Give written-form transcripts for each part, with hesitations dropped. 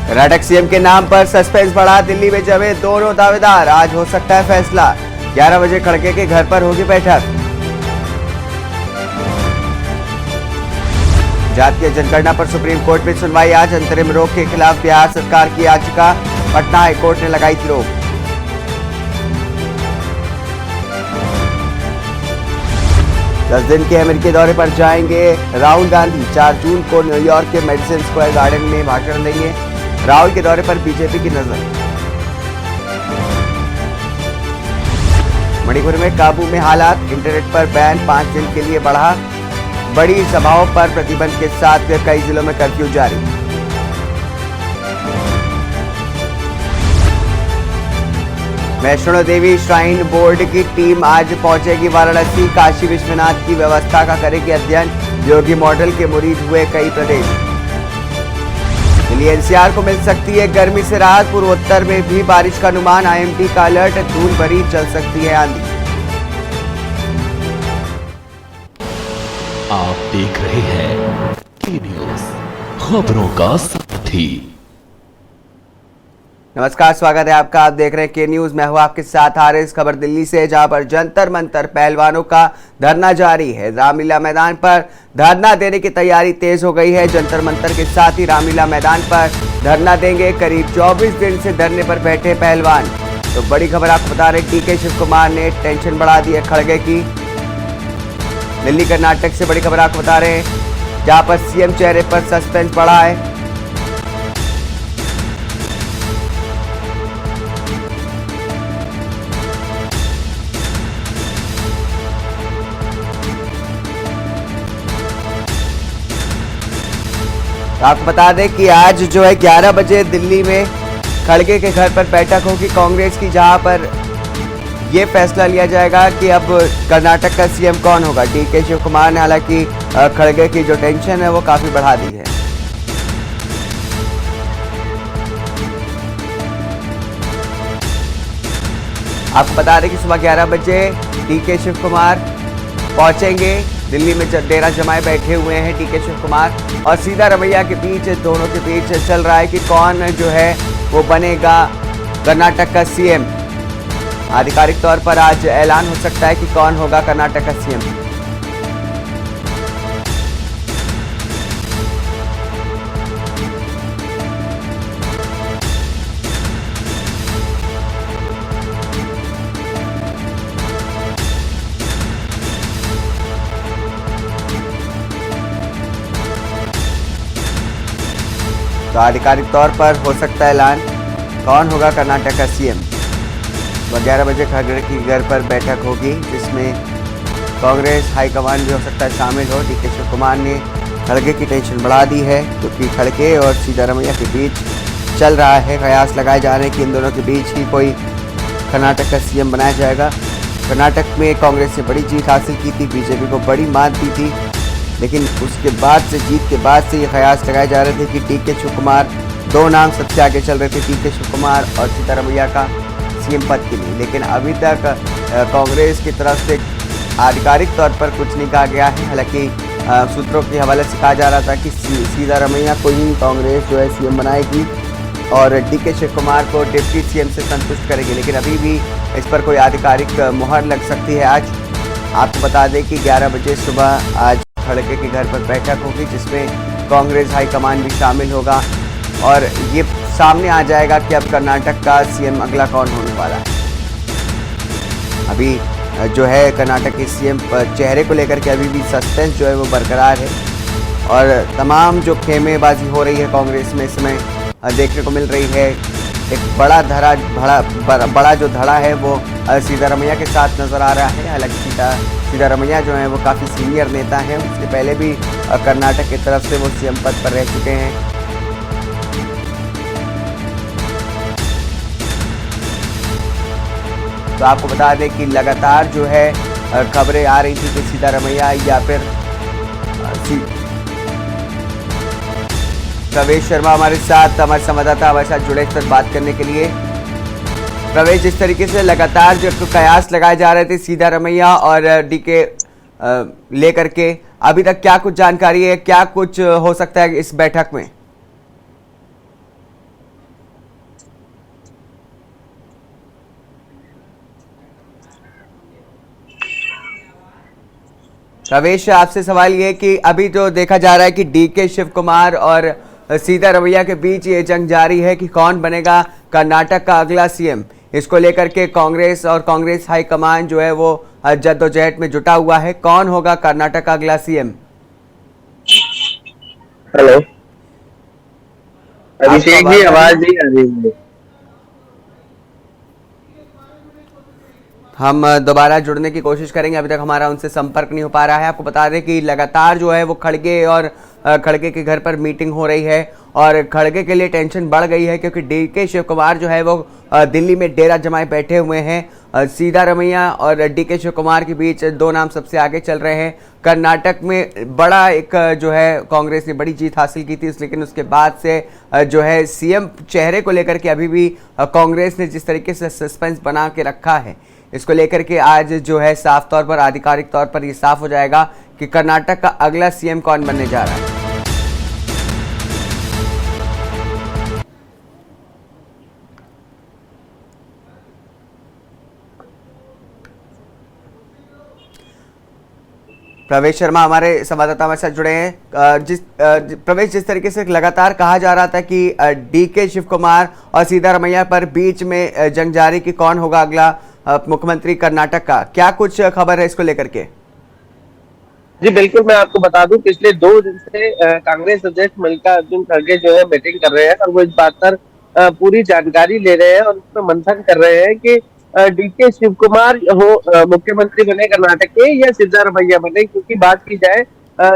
Karnataka CM के नाम पर सस्पेंस बढ़ा, दिल्ली में जमे दोनों दावेदार, आज हो सकता है फैसला। 11 बजे खड़गे के घर पर होगी बैठक। जातीय जनगणना पर सुप्रीम कोर्ट में सुनवाई आज, अंतरिम रोक के खिलाफ बिहार सरकार की याचिका पटना हाईकोर्ट ने लगाई थी रोक। दस दिन के अमेरिकी दौरे पर जाएंगे राहुल गांधी। 4 जून को न्यूयॉर्क के मेडिसन स्क्वायर गार्डन में भाषण देंगे। राहुल के दौरे पर बीजेपी की नजर। मणिपुर में काबू में हालात, इंटरनेट पर बैन 5 दिन के लिए बढ़ा। बड़ी सभाओं पर प्रतिबंध के साथ कई जिलों में कर्फ्यू जारी। वैष्णो देवी श्राइन बोर्ड की टीम आज पहुंचेगी वाराणसी। काशी विश्वनाथ की व्यवस्था का करेगी अध्ययन। योगी मॉडल के मुरीद हुए कई प्रदेश। दिल्ली एनसीआर को मिल सकती है गर्मी से राहत, पूर्वोत्तर में भी बारिश का अनुमान। आईएमडी का अलर्ट, धूल भरी चल सकती है आंधी। आप देख रहे हैं के न्यूज, खबरों का साथी। नमस्कार, स्वागत है आपका। आप देख रहे हैं के न्यूज, मैं हूं आपके साथ हारिस। खबर दिल्ली से, जहां पर जंतर मंतर पहलवानों का धरना जारी है। रामलीला मैदान पर धरना देने की तैयारी तेज हो गई है। जंतर मंतर के साथ ही रामलीला मैदान पर धरना देंगे। करीब 24 दिन से धरने पर बैठे पहलवान। तो बड़ी खबर आपको बता रहे, डीके शिव कुमार ने टेंशन बढ़ा दी है खड़गे की। दिल्ली कर्नाटक से बड़ी खबर आपको बता रहे हैं, जहां पर सीएम चेहरे पर सस्पेंस बढ़ा है। आपको बता दें कि आज जो है 11 बजे दिल्ली में खड़गे के घर पर बैठक होगी कांग्रेस की, जहां पर ये फैसला लिया जाएगा कि अब कर्नाटक का सीएम कौन होगा। डीके शिव कुमार ने हालांकि खड़गे की जो टेंशन है वो काफी बढ़ा दी है। आपको बता दें कि सुबह 11 बजे डीके शिव कुमार पहुंचेंगे। दिल्ली में डेरा जमाए बैठे हुए हैं डीके शिव कुमार और सीधा रमैया के बीच, दोनों के बीच चल रहा है कि कौन जो है वो बनेगा कर्नाटक का सीएम। आधिकारिक तौर पर आज ऐलान हो सकता है कि कौन होगा कर्नाटक का सीएम। तो आधिकारिक तौर पर हो सकता है ऐलान कौन होगा कर्नाटक का सीएम। 11 बजे खड़गे की घर पर बैठक होगी, जिसमें कांग्रेस हाईकमान भी हो सकता है शामिल हो। डीके शिव कुमार ने खड़गे की टेंशन बढ़ा दी है, क्योंकि खड़गे और सिद्धारमैया के बीच चल रहा है। कयास लगाए जा रहे हैं कि इन दोनों के बीच ही कोई कर्नाटक का सीएम बनाया जाएगा। कर्नाटक में कांग्रेस ने बड़ी जीत हासिल की थी, बीजेपी को बड़ी मात दी थी, लेकिन उसके बाद से, जीत के बाद से ये कयास लगाए जा रहे थे कि डीके शिव कुमार, 2 नाम सबसे आगे चल रहे थे, डीके शिव कुमार और सिद्धारमैया का सीएम पद के लिए। लेकिन अभी तक कांग्रेस की तरफ से आधिकारिक तौर पर कुछ नहीं कहा गया है। हालांकि सूत्रों के हवाले से कहा जा रहा था कि सिद्धारमैया को ही कांग्रेस जो है सीएम बनाएगी और डीके शिव कुमार को डिप्टी सीएम से संतुष्ट करेगी। लेकिन अभी भी इस पर कोई आधिकारिक मुहर लग सकती है आज। आपको बता दें कि 11 बजे सुबह आज खड़गे के घर पर बैठक होगी, जिसमें कांग्रेस हाईकमान भी शामिल होगा और ये सामने आ जाएगा कि अब कर्नाटक का सीएम अगला कौन होने वाला है। अभी जो है कर्नाटक के सीएम चेहरे को लेकर के अभी भी सस्पेंस जो है वो बरकरार है और तमाम जो खेमेबाजी हो रही है कांग्रेस में इस समय देखने को मिल रही है। एक बड़ा जो धड़ा है वो सिद्धारमैया के साथ नजर आ रहा है। हालांकि सिद्धारमैया जो है वो काफ़ी सीनियर नेता हैं, उसके पहले भी कर्नाटक की तरफ से वो सीएम पद पर रह चुके हैं। तो आपको बता दें कि लगातार जो है खबरें आ रही थी कि सिद्धारमैया या फिर प्रवेश शर्मा हमारे साथ, हमारे संवाददाता हमारे साथ जुड़े इस पर बात करने के लिए। प्रवेश, जिस तरीके से लगातार जो कयास लगाए जा रहे थे सिद्धारमैया और डीके लेकर के, अभी तक क्या कुछ जानकारी है, क्या कुछ हो सकता है इस बैठक में? प्रवेश, आपसे सवाल ये कि अभी तो देखा जा रहा है कि डीके शिव कुमार और सिद्धारमैया के बीच ये जंग जारी है कि कौन बनेगा कर्नाटक का अगला सीएम। इसको लेकर के कांग्रेस और कांग्रेस हाईकमान जो है वो जद्दोजहद में जुटा हुआ है। कौन होगा कर्नाटक का अगला सीएम? हेलो अभिषेक जी, आवाज नहीं आ रही है। हम दोबारा जुड़ने की कोशिश करेंगे, अभी तक हमारा उनसे संपर्क नहीं हो पा रहा है। आपको बता दें कि लगातार जो है वो खड़गे और खड़गे के घर पर मीटिंग हो रही है और खड़गे के लिए टेंशन बढ़ गई है क्योंकि डीके शिव कुमार जो है वो दिल्ली में डेरा जमाए बैठे हुए हैं। सिद्धारमैया और डीके शिव कुमार के बीच दो नाम सबसे आगे चल रहे हैं। कर्नाटक में बड़ा एक जो है कांग्रेस ने बड़ी जीत हासिल की थी, लेकिन उसके बाद से जो है सीएम चेहरे को लेकर के अभी भी कांग्रेस ने जिस तरीके से सस्पेंस बना के रखा है, इसको लेकर के आज जो है साफ तौर पर आधिकारिक तौर पर ये साफ हो जाएगा कि कर्नाटक का अगला सीएम कौन बनने जा रहा है। प्रवेश शर्मा हमारे संवाददाता हमारे साथ जुड़े हैं। प्रवेश, जिस तरीके से लगातार कहा जा रहा था कि डीके शिव कुमार और सिद्धारमैया पर बीच में जंग जारी कि कौन होगा अगला मुख्यमंत्री कर्नाटक का, क्या कुछ खबर है इसको लेकर के? जी बिल्कुल, मैं आपको बता दूं, पिछले 2 दिन से कांग्रेस अध्यक्ष मल्लिकार्जुन खड़गे जो है मीटिंग कर रहे हैं और वो इस बात पर पूरी जानकारी ले रहे हैं और उसमें मंथन कर रहे हैं कि डीके शिव कुमार हो मुख्यमंत्री बने कर्नाटक के या सिद्धारमैया बने। क्योंकि बात की जाए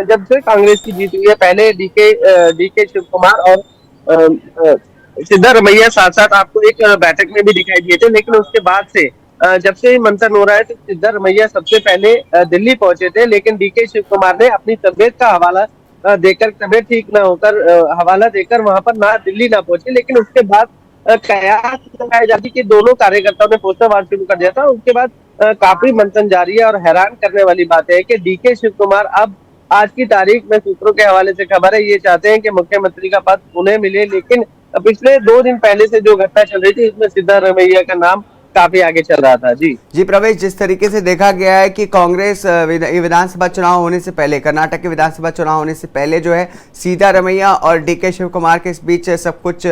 जब से कांग्रेस की जीत हुई है, पहले डीके शिव कुमार और सिद्धारमैया साथ साथ आपको एक बैठक में भी दिखाई दिए थे, लेकिन उसके बाद से जब से मंथन हो रहा है तो सिद्धारमैया सबसे पहले दिल्ली पहुंचे थे, लेकिन डीके शिव कुमार ने अपनी तबियत का हवाला देकर, तबियत ठीक न होकर हवाला देकर वहां पर ना दिल्ली ना पहुंचे। लेकिन उसके बाद कयास लगाई जाती कि दोनों कार्यकर्ताओं ने पोस्टरवार शुरू कर दिया था। उसके बाद काफी मंथन जारी है और हैरान करने वाली बात है कि डीके शिव कुमार अब आज की तारीख में सूत्रों के हवाले से खबर है, ये चाहते हैं कि मुख्यमंत्री का पद उन्हें मिले। लेकिन पिछले 2 दिन पहले से जो घटना चल रही थी उसमें सिद्धारमैया का नाम काफी आगे चल रहा था। जी प्रवेश, जिस तरीके से देखा गया है कि कांग्रेस विधानसभा चुनाव होने से पहले, कर्नाटक के विधानसभा चुनाव होने से पहले जो है सिद्धारमैया और डीके शिव कुमार के बीच सब कुछ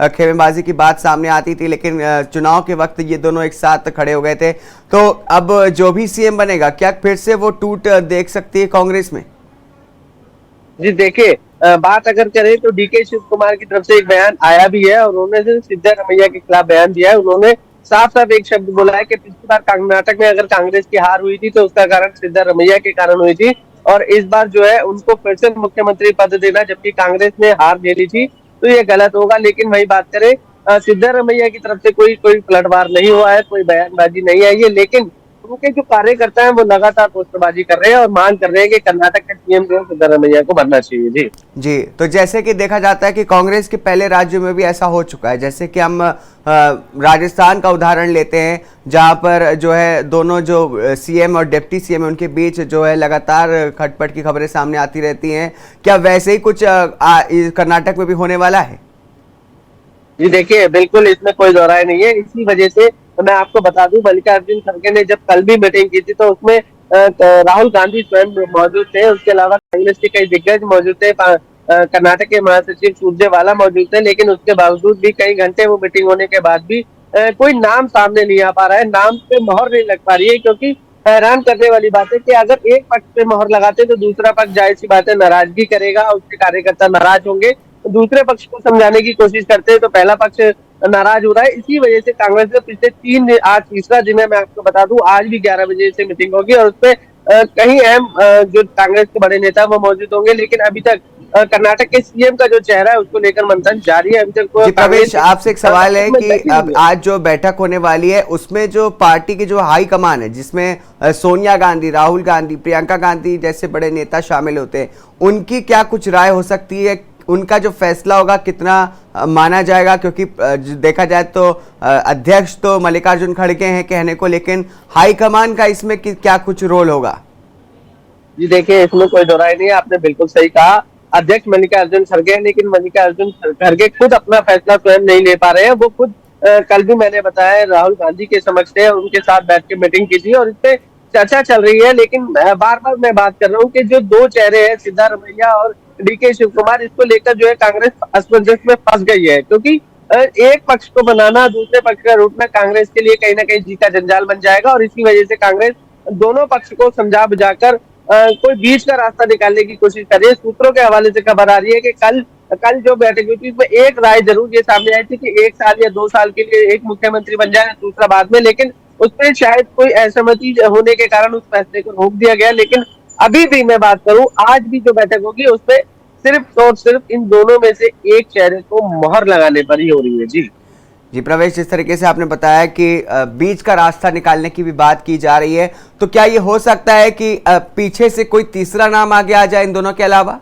खेमेबाजी की बात सामने आती थी, लेकिन चुनाव के वक्त ये दोनों एक साथ खड़े हो गए थे। तो अब जो भी सीएम बनेगा, क्या फिर से वो टूट देख सकती है कांग्रेस में? जी देखिए, बात अगर करें तो डीके शिव कुमार की तरफ से एक बयान आया भी है और उन्होंने सिद्धारमैया के खिलाफ बयान दिया है। उन्होंने साफ साफ एक शब्द बोला है कि पिछली बार कर्नाटक में अगर कांग्रेस की हार हुई थी तो उसका कारण सिद्धारमैया के कारण हुई थी और इस बार जो है उनको फिर से मुख्यमंत्री पद देना जबकि कांग्रेस ने हार झेली थी तो ये गलत होगा। लेकिन वही बात करें, सिद्धारमैया की तरफ से कोई पलटवार नहीं हुआ है, कोई बयानबाजी नहीं आई है, लेकिन उनके जो कार्यकर्ता हैं वो लगातार पोस्टरबाजी कर रहे हैं और मांग कर रहे हैं कि कर्नाटक के सीएम जो सिद्धारमैया को बनना चाहिए। जी तो जैसे कि देखा जाता है कि कांग्रेस के पहले राज्यों में भी ऐसा हो चुका है, जैसे कि हम राजस्थान का उदाहरण लेते हैं जहां पर जो है दोनों जो सीएम और डिप्टी सीएम उनके बीच जो है लगातार खटपट की खबरें सामने आती रहती हैं। क्या वैसे ही कुछ कर्नाटक में भी होने वाला है? जी देखिए, बिल्कुल इसमें कोई दो राय नहीं है। इसी वजह से मैं आपको बता दूं, मल्लिकार्जुन खड़गे ने जब कल भी मीटिंग की थी तो उसमें राहुल गांधी स्वयं मौजूद थे, उसके अलावा कांग्रेस के कई दिग्गज मौजूद थे, कर्नाटक के महासचिव सुरजेवाला मौजूद थे, लेकिन उसके बावजूद भी कई घंटे वो मीटिंग होने के बाद भी कोई नाम सामने नहीं आ पा रहा है, नाम पे मोहर नहीं लग पा रही है। क्योंकि हैरान करने वाली बात है कि अगर एक पक्ष पे मोहर लगाते तो दूसरा पक्ष जाहिर सी बात है नाराजगी करेगा, उसके कार्यकर्ता नाराज होंगे, दूसरे पक्ष को समझाने की कोशिश करते हैं तो पहला पक्ष नाराज हो रहा है। इसी वजह से कांग्रेस ने पिछले आज तीसरा दिन है, मैं आपको बता दूं, आज भी 11 बजे से मीटिंग होगी और उसमें कई अहम जो कांग्रेस के बड़े नेता वो मौजूद होंगे। लेकिन अभी तक कर्नाटक के सीएम का जो चेहरा है उसको लेकर मंथन जारी है। अभी तक प्रवेश, आपसे एक सवाल है कि आज जो बैठक होने वाली है उसमें जो पार्टी की जो हाई कमान है, जिसमें सोनिया गांधी, राहुल गांधी, प्रियंका गांधी जैसे बड़े नेता शामिल होते हैं, उनकी क्या कुछ राय हो सकती है? उनका जो फैसला होगा कितना माना जाएगा? क्योंकि देखा जाए तो अध्यक्ष तो मल्लिकार्जुन खड़गे हैं कहने को, लेकिन हाईकमान का इसमें क्या कुछ रोल होगा? जी देखिए, इसमें कोई दो राय नहीं है, आपने बिल्कुल सही कहा। अध्यक्ष मल्लिकार्जुन खड़गे हैं, लेकिन मल्लिकार्जुन खड़गे खुद अपना फैसला स्वयं नहीं ले पा रहे हैं। वो खुद कल भी मैंने बताया राहुल गांधी के समक्ष थे, उनके साथ बैठ के मीटिंग की थी और इससे चर्चा चल रही है, लेकिन बार बार मैं बात कर रहा हूँ कि जो दो चेहरे हैं सिद्धारमैया और डीके शिव कुमार, इसको लेकर जो है कांग्रेस असमंजस में फंस गई है, क्योंकि एक पक्ष को बनाना, दूसरे पक्ष का रूठना कांग्रेस के लिए कहीं ना कहीं जी का जंजाल बन जाएगा। और इसी वजह से कांग्रेस दोनों पक्ष को समझा बुझाकर कोई बीच का रास्ता निकालने की कोशिश कर रही है। सूत्रों के हवाले से खबर आ रही है कि कल कल जो बैठक हुई थी उसमें एक राय जरूर ये सामने आई थी कि 1 साल या 2 साल के लिए एक मुख्यमंत्री बन जाए, दूसरा बाद में, लेकिन उसमें शायद कोई असहमति होने के कारण उस फैसले को रोक दिया गया। लेकिन अभी भी मैं बात करूं, आज भी जो बैठक होगी उसमें सिर्फ और सिर्फ इन दोनों में से एक चेहरे को मोहर लगाने पर ही हो रही है। जी जी प्रवेश, जिस तरीके से आपने बताया कि बीच का रास्ता निकालने की भी बात की जा रही है, तो क्या ये हो सकता है कि पीछे से कोई तीसरा नाम आगे आ जाए इन दोनों के अलावा?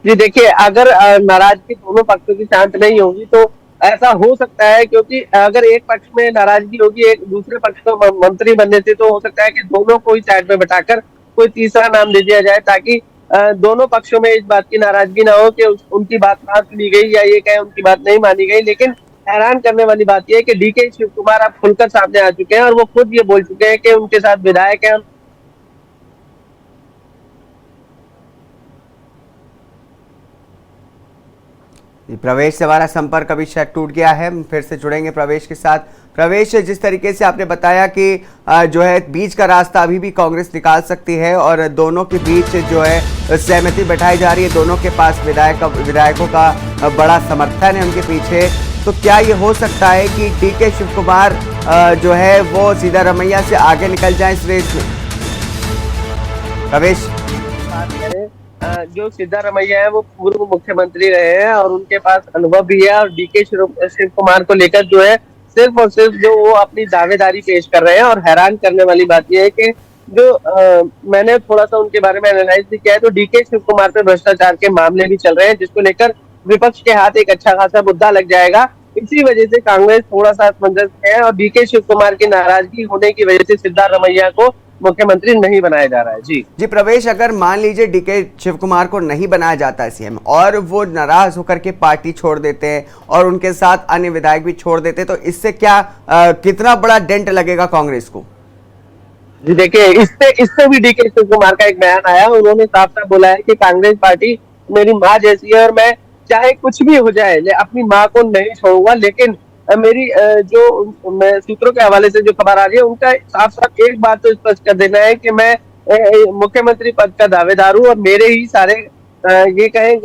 जी देखिए, अगर नाराजगी दोनों पक्षों की शांत नहीं होगी तो ऐसा हो सकता है, क्योंकि अगर एक पक्ष में नाराजगी होगी एक दूसरे पक्ष को मंत्री बनने से, तो हो सकता है कि दोनों को ही साइड में बैठाकर कोई तीसरा नाम दे दिया जाए, ताकि दोनों पक्षों में इस बात की नाराजगी ना हो कि उनकी बात ना सुनी गई या ये कहे उनकी बात नहीं मानी गई। लेकिन हैरान करने वाली बात यह है कि डीके शिव कुमार अब खुलकर सामने आ चुके हैं और वो खुद ये बोल चुके हैं कि उनके साथ विधायक है। प्रवेश से हमारा संपर्क अभी शायद टूट गया है, हम फिर से जुड़ेंगे प्रवेश के साथ। प्रवेश, जिस तरीके से आपने बताया कि जो है बीच का रास्ता अभी भी कांग्रेस निकाल सकती है और दोनों के बीच जो है सहमति बैठाई जा रही है, दोनों के पास विधायकों का बड़ा समर्थन है उनके पीछे, तो क्या ये हो सकता है कि डीके शिव कुमार जो है वो सिद्धारमैया से आगे निकल जाए इस रेस में? प्रवेश, जो सिद्धारमैया है वो पूर्व मुख्यमंत्री रहे हैं और उनके पास अनुभव भी है, और डीके शिव कुमार को लेकर जो है सिर्फ और सिर्फ जो वो अपनी दावेदारी पेश कर रहे हैं। और हैरान करने वाली बात यह है कि जो मैंने थोड़ा सा उनके बारे में एनालाइज भी किया है, तो डीके शिव कुमार पे भ्रष्टाचार के मामले भी चल रहे हैं, जिसको लेकर विपक्ष के हाथ एक अच्छा खासा मुद्दा लग जाएगा। इसी वजह से कांग्रेस थोड़ा सा असमंजस में है और डीके शिव कुमार की नाराजगी होने की वजह से सिद्धारमैया को मुख्यमंत्री नहीं बनाया जा रहा है। जी प्रवेश, अगर मान लीजिए डीके शिव कुमार को नहीं बनाया जाता है सीएम और वो नाराज होकर के पार्टी छोड़ देते हैं और उनके साथ अन्य विधायक भी छोड़ देते हैं, तो इससे क्या कितना बड़ा डेंट लगेगा कांग्रेस को? जी देखिए, इससे भी डीके शिव कुमार का एक बयान आया, उन्होंने साफ साफ बोला है कि कांग्रेस पार्टी मेरी माँ जैसी है और मैं चाहे कुछ भी हो जाए अपनी माँ को नहीं छोड़ूंगा। लेकिन मेरी जो मैं सूत्रों के हवाले से जो खबर आ रही है उनका साफ साफ एक बात तो स्पष्ट कर देना है कि मैं मुख्यमंत्री पद का दावेदार हूँ और मेरे ही सारे ये कहें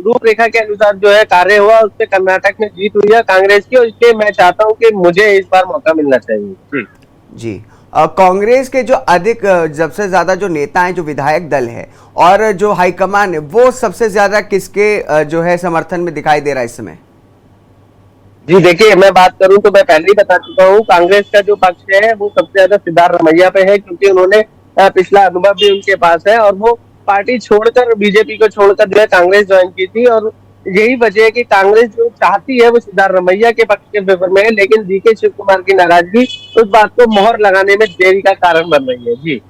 रूपरेखा के अनुसार जो है कार्य हुआ, उससे कर्नाटक में जीत हुई है कांग्रेस की, और इसलिए मैं चाहता हूँ कि मुझे इस बार मौका मिलना चाहिए। जी कांग्रेस के जो अधिक सबसे ज्यादा जो नेता हैं, जो विधायक दल है और जो हाईकमान है, वो सबसे ज्यादा किसके जो है समर्थन में दिखाई दे रहा है इस समय? जी देखिए, मैं बात करूं तो मैं पहले ही बता चुका हूं, कांग्रेस का जो पक्ष है वो सबसे ज्यादा सिद्धारमैया पे है, क्योंकि उन्होंने पिछला अनुभव भी उनके पास है और वो पार्टी छोड़कर बीजेपी को छोड़कर जो है कांग्रेस ज्वाइन की थी। और यही वजह है कि कांग्रेस जो चाहती है वो सिद्धारमैया के पक्ष के फेवर में है, लेकिन डीके शिव कुमार की नाराजगी उस बात को मोहर लगाने में देरी का कारण बन रही है।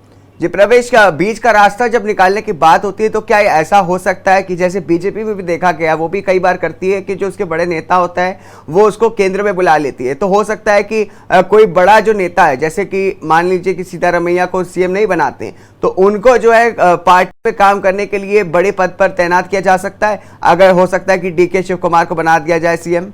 जी प्रवेश, का बीच का रास्ता जब निकालने की बात होती है तो क्या ऐसा हो सकता है कि जैसे बीजेपी में भी देखा गया, वो भी कई बार करती है कि जो उसके बड़े नेता होता है वो उसको केंद्र में बुला लेती है, तो हो सकता है कि कोई बड़ा जो नेता है, जैसे कि मान लीजिए कि सिद्धारमैया को सीएम नहीं बनाते तो उनको जो है पार्टी पे काम करने के लिए बड़े पद पर तैनात किया जा सकता है, अगर हो सकता है कि डीके शिव कुमार को बना दिया जाए सीएम?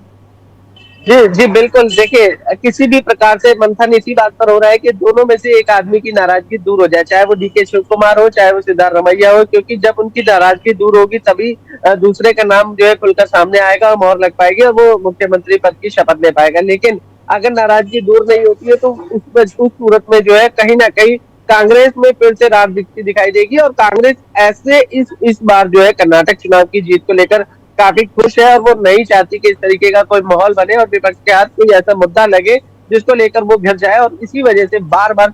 जी बिल्कुल, देखिए किसी भी प्रकार से मंथन इसी बात पर हो रहा है कि दोनों में से एक आदमी की नाराजगी दूर हो जाए, चाहे वो डीके शिव कुमार हो चाहे वो सिद्धारमैया हो, क्योंकि जब उनकी नाराजगी दूर होगी तभी दूसरे का नाम जो है खुलकर सामने आएगा और मोहर लग पाएगी और वो मुख्यमंत्री पद की शपथ ले पाएगा। लेकिन अगर नाराजगी दूर नहीं होती है तो उस सूरत में जो है कहीं ना कहीं कांग्रेस में फिर से रार दिखाई देगी और कांग्रेस ऐसे इस बार जो है कर्नाटक चुनाव की जीत को लेकर काफी खुश है और वो नहीं चाहती कि इस तरीके का कोई माहौल बने और विपक्ष के हाथ कोई ऐसा मुद्दा लगे जिसको लेकर वो घिर जाए। और इसी वजह से बार बार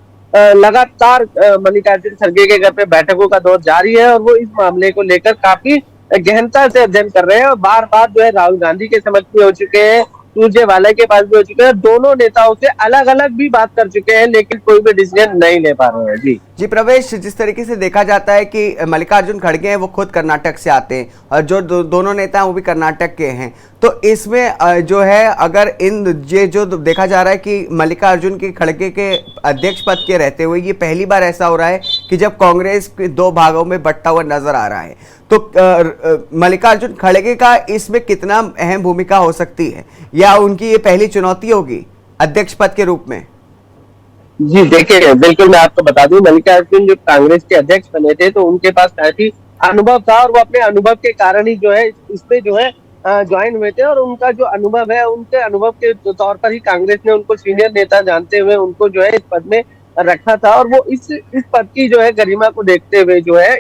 लगातार मल्लिकार्जुन खड़गे के घर पे बैठकों का दौर जारी है और वो इस मामले को लेकर काफी गहनता से अध्ययन कर रहे हैं और बार बार जो है राहुल गांधी के समक्ष में हो चुके हैं, सुरजेवाला के पास भी हो चुके हैं। दोनों नेताओं से अलग अलग भी बात कर चुके हैं, लेकिन कोई भी डिसीजन नहीं ले पा रहे हैं। जी प्रवेश, जिस तरीके से देखा जाता है कि मल्लिकार्जुन खड़गे हैं वो खुद कर्नाटक से आते हैं और जो दोनों नेता हैं वो भी कर्नाटक के हैं, तो इसमें जो है अगर ये जो देखा जा रहा है कि मल्लिकार्जुन के खड़गे के अध्यक्ष पद के रहते हुए ये पहली बार ऐसा हो रहा है कि जब कांग्रेस के दो भागों में बंटा हुआ नजर आ रहा है, तो मल्लिकार्जुन खड़गे का इसमें कितना अहम भूमिका हो सकती है या उनकी ये पहली चुनौती होगी अध्यक्ष पद के रूप में? जी देखिए, बिल्कुल मैं आपको बता दूं, मल्लिकार्जुन जब कांग्रेस के अध्यक्ष बने थे तो उनके पास काफी अनुभव था और वो अपने अनुभव के कारण ही जो है इसमें जो है ज्वाइन हुए थे। और उनका जो अनुभव है, उनके अनुभव के तौर पर ही कांग्रेस ने उनको सीनियर नेता जानते हुए उनको जो है इस पद में रखा था। और वो इस पद की जो है गरिमा को देखते हुए जो है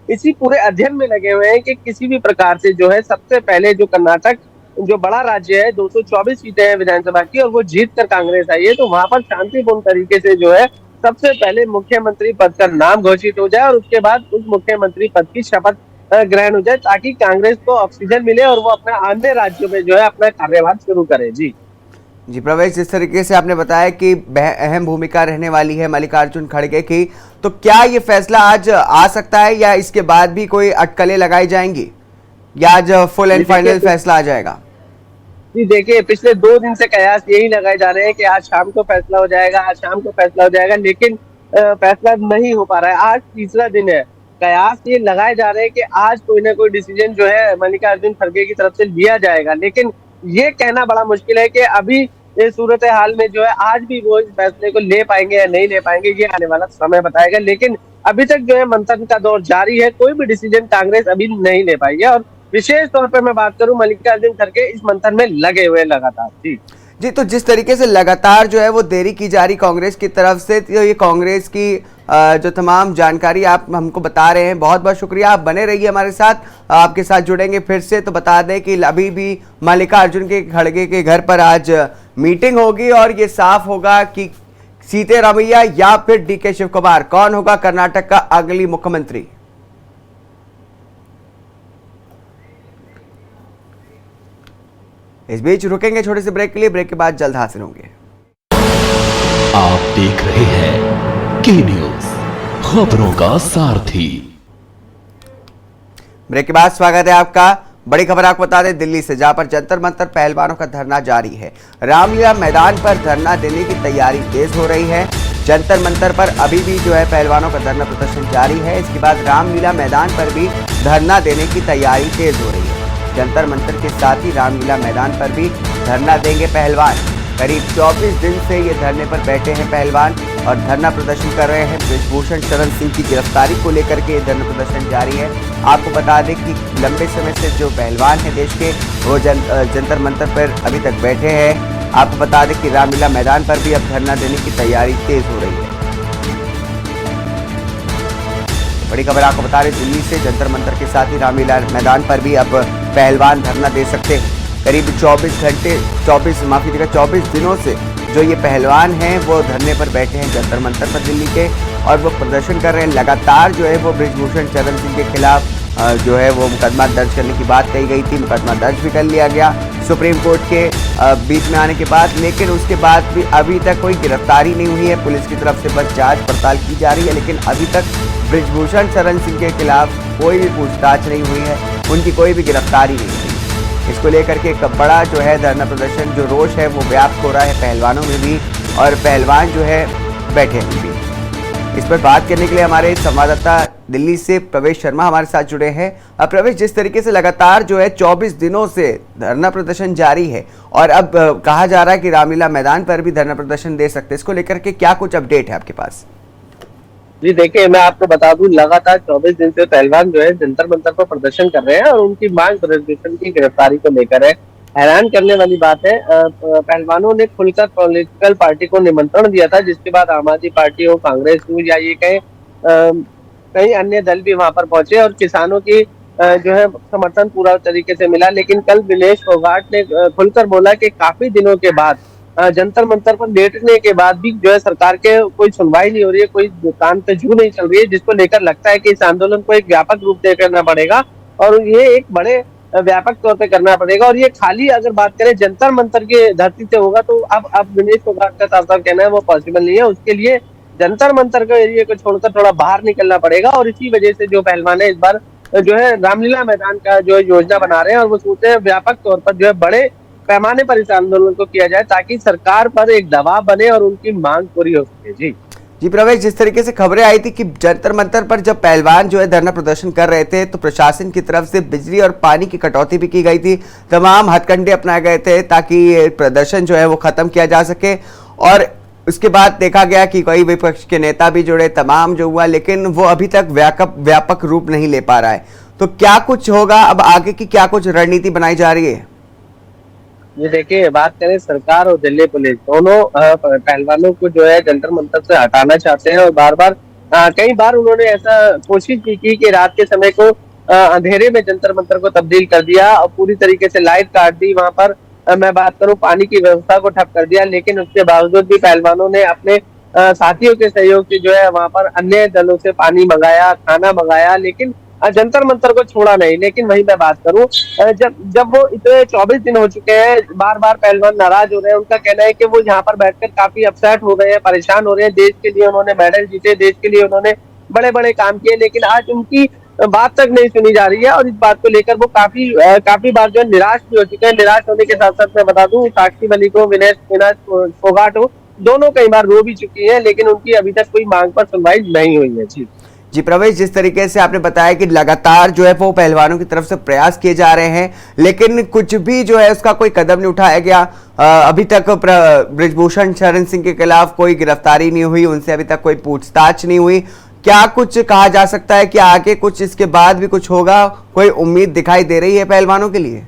इसी पूरे अध्ययन में लगे हुए हैं कि किसी भी प्रकार से जो है सबसे पहले जो कर्नाटक जो बड़ा राज्य है, 224 सीटें हैं विधानसभा की और वो जीत कर कांग्रेस आई है, तो वहां पर शांतिपूर्ण तरीके से जो है सबसे पहले मुख्यमंत्री पद का नाम घोषित हो जाए और उसके बाद उस मुख्यमंत्री पद की शपथ ग्रहण हो जाए, ताकि कांग्रेस को ऑक्सीजन मिले और वो अपने अन्य राज्यों में जो है अपना कार्यभार शुरू करे। जी प्रवेश, जिस तरीके से आपने बताया कि अहम भूमिका रहने वाली है मल्लिकार्जुन खड़गे की, तो क्या ये फैसला आज आ सकता है या इसके बाद भी कोई अटकलें लगाई जाएंगी या आज फुल एंड फाइनल फैसला आ जाएगा? जी देखिए, पिछले 2 दिन से कयास यही लगाए जा रहे हैं कि आज शाम को फैसला हो जाएगा, आज शाम को फैसला हो जाएगा, लेकिन फैसला नहीं हो पा रहा है। आज तीसरा दिन है, कयास ये लगाए जा रहे हैं कि आज कोई ना कोई डिसीजन जो है मल्लिकार्जुन खड़गे की तरफ से लिया जाएगा, लेकिन ये कहना बड़ा मुश्किल है कि अभी इस सूरत हाल में जो है आज भी वो इस फैसले को ले पाएंगे या नहीं ले पाएंगे, ये आने वाला समय बताएगा। लेकिन अभी तक जो है मंथन का दौर जारी है, कोई भी डिसीजन कांग्रेस अभी नहीं ले पाई है और विशेष तौर पर मैं बात करूं, मल्लिकार्जुन खड़गे इस मंथन में लगे हुए लगातार। जी तो जिस तरीके से लगातार जो है वो देरी की जा रही कांग्रेस की तरफ से, तो ये कांग्रेस की जो तमाम जानकारी आप हमको बता रहे हैं, बहुत बहुत शुक्रिया। आप बने रहिए हमारे साथ, आपके साथ जुड़ेंगे फिर से। तो बता दें कि अभी भी मल्लिकार्जुन के खड़गे के घर पर आज मीटिंग होगी और ये साफ होगा कि सीतारामैया या फिर डीके शिव कुमार कौन होगा कर्नाटक का अगली मुख्यमंत्री। इस बीच रुकेंगे छोटे से ब्रेक के लिए, ब्रेक के बाद जल्द हाजिर होंगे। आप देख रहे हैं के न्यूज, खबरों का सारथी। ब्रेक के बाद स्वागत है आपका। बड़ी खबर आपको बता दें दिल्ली से, जहां पर जंतर मंतर पहलवानों का धरना जारी है। रामलीला मैदान पर धरना देने की तैयारी तेज हो रही है। जंतर मंतर पर अभी भी जो है पहलवानों का धरना प्रदर्शन जारी है। इसके बाद रामलीला मैदान पर भी धरना देने की तैयारी तेज हो रही है। जंतर मंतर के साथ ही रामलीला मैदान पर भी धरना देंगे पहलवान। करीब 24 दिन से ये धरने पर बैठे हैं पहलवान और धरना प्रदर्शन कर रहे हैं। बृजभूषण शरण सिंह की गिरफ्तारी को लेकर के ये धरना प्रदर्शन जारी है। आपको बता दें कि लंबे समय से जो पहलवान हैं देश के, वो जंतर मंतर पर अभी तक बैठे हैं। आपको बता दें कि रामलीला मैदान पर भी अब धरना देने की तैयारी तेज हो रही है। बड़ी खबर आपको बता रहे दिल्ली से, जंतर मंतर के साथ ही रामलीला मैदान पर भी अब पहलवान धरना दे सकते हैं। करीब 24 दिनों से जो ये पहलवान हैं वो धरने पर बैठे हैं जंतर मंतर पर दिल्ली के, और वो प्रदर्शन कर रहे हैं। लगातार जो है वो बृजभूषण शरण सिंह के खिलाफ जो है वो मुकदमा दर्ज करने की बात कही गई थी। मुकदमा दर्ज भी कर लिया गया सुप्रीम कोर्ट के बीच में आने के बाद, लेकिन उसके बाद भी अभी तक कोई गिरफ्तारी नहीं हुई है। पुलिस की तरफ से बस जांच पड़ताल की जा रही है, लेकिन अभी तक बृजभूषण शरण सिंह के खिलाफ कोई भी पूछताछ नहीं हुई है, उनकी कोई भी गिरफ्तारी नहीं हुई। इसको लेकर के एक बड़ा जो है धरना प्रदर्शन, जो रोष है वो व्याप्त हो रहा है पहलवानों में भी, और पहलवान जो है बैठे हैं भी। इस पर बात करने के लिए हमारे संवाददाता दिल्ली से प्रवेश शर्मा हमारे साथ जुड़े हैं। अब प्रवेश, जिस तरीके से लगातार जो है 24 दिनों से धरना प्रदर्शन जारी है और अब कहा जा रहा है कि रामलीला मैदान पर भी धरना प्रदर्शन दे सकते हैं, इसको लेकर के क्या कुछ अपडेट है आपके पास? जी देखिए, मैं आपको बता दूं, लगातार 24 दिन से पहलवान जो है जंतर मंतर पर प्रदर्शन कर रहे हैं और उनकी मांग बृजभूषण की गिरफ्तारी को लेकर है। हैरान करने वाली बात है, पहलवानों ने खुलकर पॉलिटिकल पार्टी को निमंत्रण दिया था, जिसके बाद आम आदमी पार्टी हो, कांग्रेस हो या ये कई अन्य दल भी वहां पर पहुंचे और किसानों की जो है समर्थन पूरा तरीके से मिला। लेकिन कल विनेश फोगाट ने खुलकर बोला कि काफी दिनों के बाद जंतर मंतर पर लेटने के बाद भी जो है सरकार के कोई सुनवाई नहीं हो रही है, कोई कान पे जू नहीं चल रही है, जिसको लेकर लगता है कि इस आंदोलन को एक व्यापक रूप देना पड़ेगा और ये एक बड़े व्यापक तौर पे करना पड़ेगा। और ये खाली अगर बात करें जंतर मंतर की धरती से होगा तो अब विनेश फोगाट का साफ साफ कहना है वो पॉसिबल नहीं है। उसके लिए जंतर मंतर के एरिया को छोड़कर थोड़ा बाहर निकलना पड़ेगा। और इसी वजह से जो पहलवान है इस बार जो है रामलीला मैदान का जो योजना बना रहे हैं और वो सोचते हैं व्यापक तौर पर जो है बड़े पैमाने पर इस आंदोलन को किया जाए ताकि सरकार पर एक दबाव बने और उनकी मांग पूरी हो सके। जी प्रवेश, जिस तरीके से खबरें आई थी कि जंतर मंतर पर जब पहलवान जो है धरना प्रदर्शन कर रहे थे तो प्रशासन की तरफ से बिजली और पानी की कटौती भी की गई थी, तमाम हथकंडे अपनाए गए थे ताकि ये प्रदर्शन जो है वो खत्म किया जा सके। और उसके बाद देखा गया कि कई विपक्ष के नेता भी जुड़े, तमाम जो हुआ, लेकिन वो अभी तक व्यापक रूप नहीं ले पा रहा है। तो क्या कुछ होगा अब आगे की, क्या कुछ रणनीति बनाई जा रही है? ये देखिए, बात करें सरकार और दिल्ली पुलिस दोनों पहलवानों को जो है जंतर मंतर से हटाना चाहते हैं। और बार बार कई बार उन्होंने ऐसा कोशिश भी की कि रात के समय को अंधेरे में जंतर मंतर को तब्दील कर दिया और पूरी तरीके से लाइट काट दी। वहां पर मैं बात करूं पानी की व्यवस्था को ठप कर दिया। लेकिन उसके बावजूद भी पहलवानों ने अपने साथियों के सहयोग से जो है वहां पर अन्य दलों से पानी मंगाया, खाना मंगाया, लेकिन जंतर मंतर को छोड़ा नहीं। लेकिन वही मैं बात करूं, जब वो इतने 24 दिन हो चुके हैं, बार बार पहलवान नाराज हो रहे हैं। उनका कहना है कि वो यहाँ पर बैठकर काफी अपसेट हो गए हैं, परेशान हो रहे हैं। देश के लिए उन्होंने मेडल जीते, देश के लिए उन्होंने बड़े बड़े काम किए, लेकिन आज उनकी बात तक नहीं सुनी जा रही है। और इस बात को लेकर वो काफी बार जो है निराश भी हो चुके हैं। निराश होने के साथ साथ मैं बता दूं, साक्षी मलिक हो, विनेश फोगाट हो, दोनों कई बार रो भी चुकी है, लेकिन उनकी अभी तक कोई मांग पर सुनवाई नहीं हुई है। जी प्रवेश, जिस तरीके से आपने बताया कि लगातार जो है वो पहलवानों की तरफ से प्रयास किए जा रहे हैं, लेकिन कुछ भी जो है उसका कोई कदम नहीं उठाया गया। अभी तक ब्रिजभूषण शरण सिंह के खिलाफ कोई गिरफ्तारी नहीं हुई, उनसे अभी तक कोई पूछताछ नहीं हुई। क्या कुछ कहा जा सकता है कि आगे कुछ इसके बाद भी कुछ होगा? कोई उम्मीद दिखाई दे रही है पहलवानों के लिए?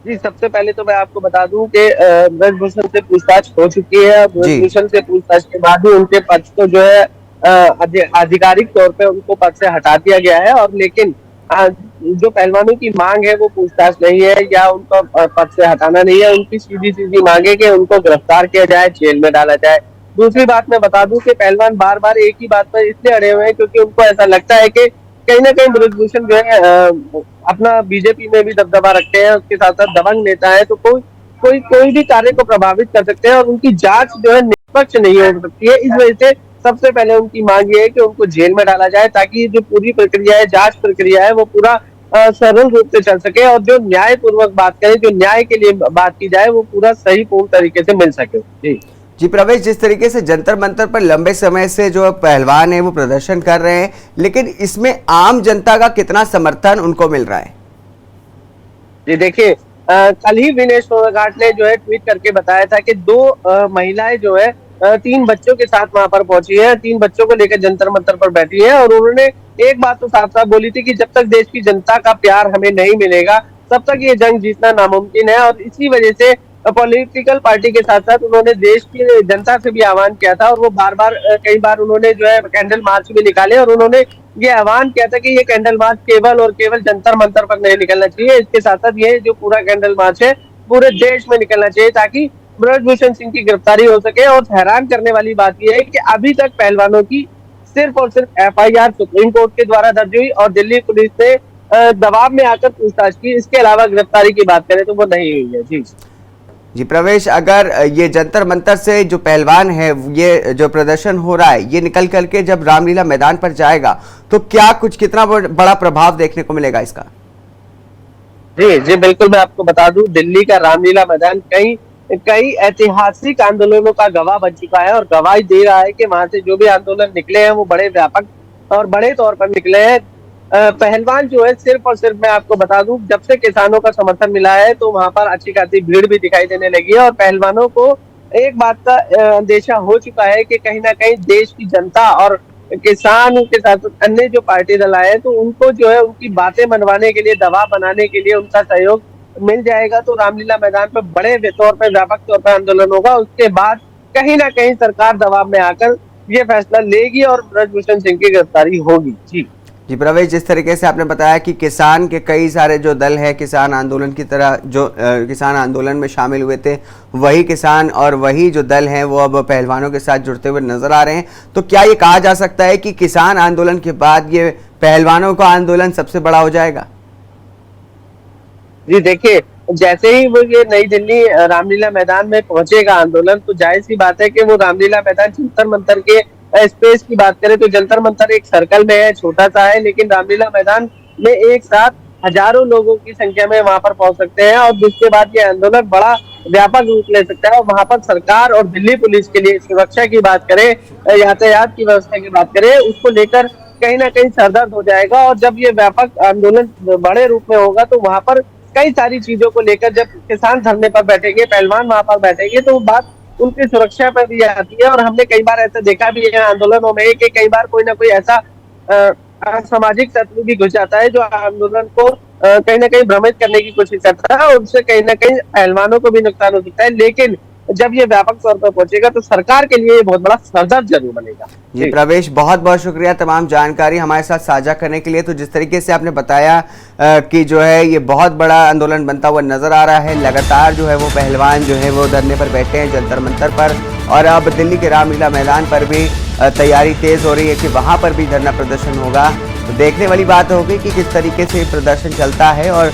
जी, सबसे पहले तो मैं आपको बता दूं कि ब्रिजभूषण से पूछताछ हो चुकी है। ब्रिजभूषण से पूछताछ के बाद ही उनके पद को जो है आधिकारिक तौर पे उनको पद से हटा दिया गया है। और लेकिन जो पहलवानों की मांग है वो पूछताछ नहीं है या उनको पद से हटाना नहीं है। उनकी सीधी सीधी मांग है कि उनको गिरफ्तार किया जाए, जेल में डाला जाए। दूसरी बात मैं बता दूं कि पहलवान बार बार एक ही बात पर इसलिए अड़े हुए हैं क्योंकि उनको ऐसा लगता है कि कहीं ना कहीं ब्रिजभूषण जो है अपना बीजेपी में भी दबदबा रखते हैं, उसके साथ साथ दबंग नेता है, तो कोई भी कार्य को प्रभावित कर सकते हैं और उनकी जांच जो है निष्पक्ष नहीं हो सकती है। इस वजह से सबसे पहले उनकी मांग ये है कि उनको जेल में डाला जाए ताकि जो पूरी प्रक्रिया है, जांच प्रक्रिया है, वो पूरा सरल रूप से चल सके और जो न्यायपूर्वक बात करें, जो न्याय के लिए बात की जाए, वो पूरा सही पूर्ण तरीके से मिल सके। जी प्रवेश, जिस तरीके से जंतर मंतर पर लंबे समय से जो पहलवान है वो प्रदर्शन कर रहे हैं, लेकिन इसमें आम जनता का कितना समर्थन उनको मिल रहा है? जी देखिए, कल ही विनेश फोगाट ने जो है ट्वीट करके बताया था कि 2 महिलाएं जो है 3 बच्चों के साथ वहां पर पहुंची है, 3 बच्चों को लेकर जंतर मंतर पर बैठी है। और उन्होंने एक बात तो साफ साफ बोली थी कि जब तक देश की जनता का प्यार हमें नहीं मिलेगा तब तक ये जंग जीतना नामुमकिन है। और इसी वजह से पॉलिटिकल पार्टी के साथ साथ उन्होंने देश की जनता से भी आह्वान किया था। और वो कई बार उन्होंने जो है कैंडल मार्च भी निकाले और उन्होंने ये आह्वान किया था कि ये कैंडल मार्च केवल और केवल जंतर मंतर पर नहीं निकलना चाहिए, इसके साथ साथ ये जो पूरा कैंडल मार्च है पूरे देश में निकलना चाहिए ताकि ब्रिजभूषण सिंह की गिरफ्तारी हो सके। और हैरान करने वाली बात यह है कि अभी तक पहलवानों की सिर्फ और सिर्फ FIR सुप्रीम कोर्ट के द्वारा दर्ज हुई और दिल्ली पुलिस ने दबाव में आकर पूछताछ की। इसके अलावा गिरफ्तारी की बात करें तो वो नहीं हुई है। जी प्रवेश, अगर ये जंतर मंतर से जो पहलवान है, ये जो प्रदर्शन हो रहा है, ये निकल करके जब रामलीला मैदान पर जाएगा तो क्या कितना बड़ा प्रभाव देखने को मिलेगा इसका? जी बिल्कुल, मैं आपको बता दूं, दिल्ली का रामलीला मैदान कई ऐतिहासिक आंदोलनों का गवाह बन चुका है और गवाही दे रहा है कि वहां से जो भी आंदोलन निकले हैं वो बड़े व्यापक और बड़े तौर पर निकले हैं। पहलवान जो है सिर्फ और सिर्फ मैं आपको बता दूं, जब से किसानों का समर्थन मिला है तो वहां पर अच्छी खासी भीड़ भी दिखाई देने लगी है। और पहलवानों को एक बात का अंदेशा हो चुका है कि कहीं ना कहीं देश की जनता और किसान के साथ अन्य जो पार्टी दल आए तो उनको जो है उनकी बातें मनवाने के लिए, दबाव बनाने के लिए उनका सहयोग मिल जाएगा तो रामलीला मैदान पर बड़े तौर पर, व्यापक तौर पर आंदोलन होगा। उसके बाद कहीं ना कहीं सरकार दबाव में आकर ये फैसला लेगी और ब्रिजभूषण सिंह की गिरफ्तारी होगी। जी प्रवेश, जिस तरीके से आपने बताया कि किसान के कई सारे जो दल है, किसान आंदोलन की तरह जो किसान आंदोलन में शामिल हुए थे, वही किसान और वही जो दल हैं वो अब पहलवानों के साथ जुड़ते हुए नजर आ रहे हैं। तो क्या ये कहा जा सकता है कि किसान आंदोलन के बाद ये पहलवानों का आंदोलन सबसे बड़ा हो जाएगा? जी देखिए, जैसे ही वो ये नई दिल्ली रामलीला मैदान में पहुंचेगा आंदोलन, तो जाहिर सी बात है कि वो रामलीला मैदान जंतर मंतर के स्पेस की बात करें तो जंतर मंतर एक सर्कल में है, छोटा सा है, लेकिन रामलीला मैदान में एक साथ हजारों लोगों की संख्या में वहां पर पहुंच सकते हैं और जिसके बाद ये आंदोलन बड़ा व्यापक रूप ले सकता है। और वहां पर सरकार और दिल्ली पुलिस के लिए सुरक्षा की बात करें, यातायात की व्यवस्था की बात करें, उसको लेकर कहीं ना कहीं सरदर्द हो जाएगा। और जब ये व्यापक आंदोलन बड़े रूप में होगा तो वहां पर कई सारी चीजों को लेकर जब किसान धरने पर बैठेंगे, पहलवान वहां पर बैठेंगे, तो वो बात उनकी सुरक्षा पर भी आती है। और हमने कई बार ऐसा देखा भी है आंदोलनों में कि कई बार कोई ना कोई ऐसा असामाजिक तत्व भी घुस जाता है जो आंदोलन को कहीं ना कहीं भ्रमित करने की कोशिश करता है और उससे कहीं ना कहीं पहलवानों को भी नुकसान हो सकता है। लेकिन जब ये व्यापक तौर पर पहुंचेगा तो सरकार के लिए ये बहुत बड़ा सरदर्द जरूर बनेगा। जी प्रवेश, बहुत बहुत शुक्रिया तमाम जानकारी हमारे साथ साझा करने के लिए। तो जिस तरीके से आपने बताया कि जो है ये बहुत बड़ा आंदोलन बनता हुआ नजर आ रहा है, लगातार जो है वो पहलवान जो है वो धरने पर बैठे हैं जंतर मंतर पर, और अब दिल्ली के रामलीला मैदान पर भी तैयारी तेज हो रही है कि वहां पर भी धरना प्रदर्शन होगा। तो देखने वाली बात होगी कि किस तरीके से प्रदर्शन चलता है और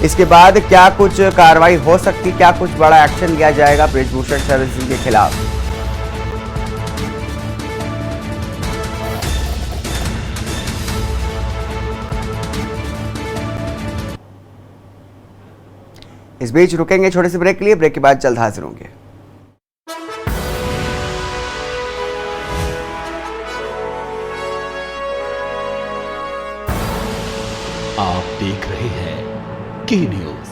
इसके बाद क्या कुछ कार्रवाई हो सकती, क्या कुछ बड़ा एक्शन लिया जाएगा ब्रिजभूषण शरण सिंह के खिलाफ। इस बीच रुकेंगे छोटे से ब्रेक के लिए, ब्रेक के बाद जल्द हाजिर होंगे। आप देख रहे हैं के न्यूज,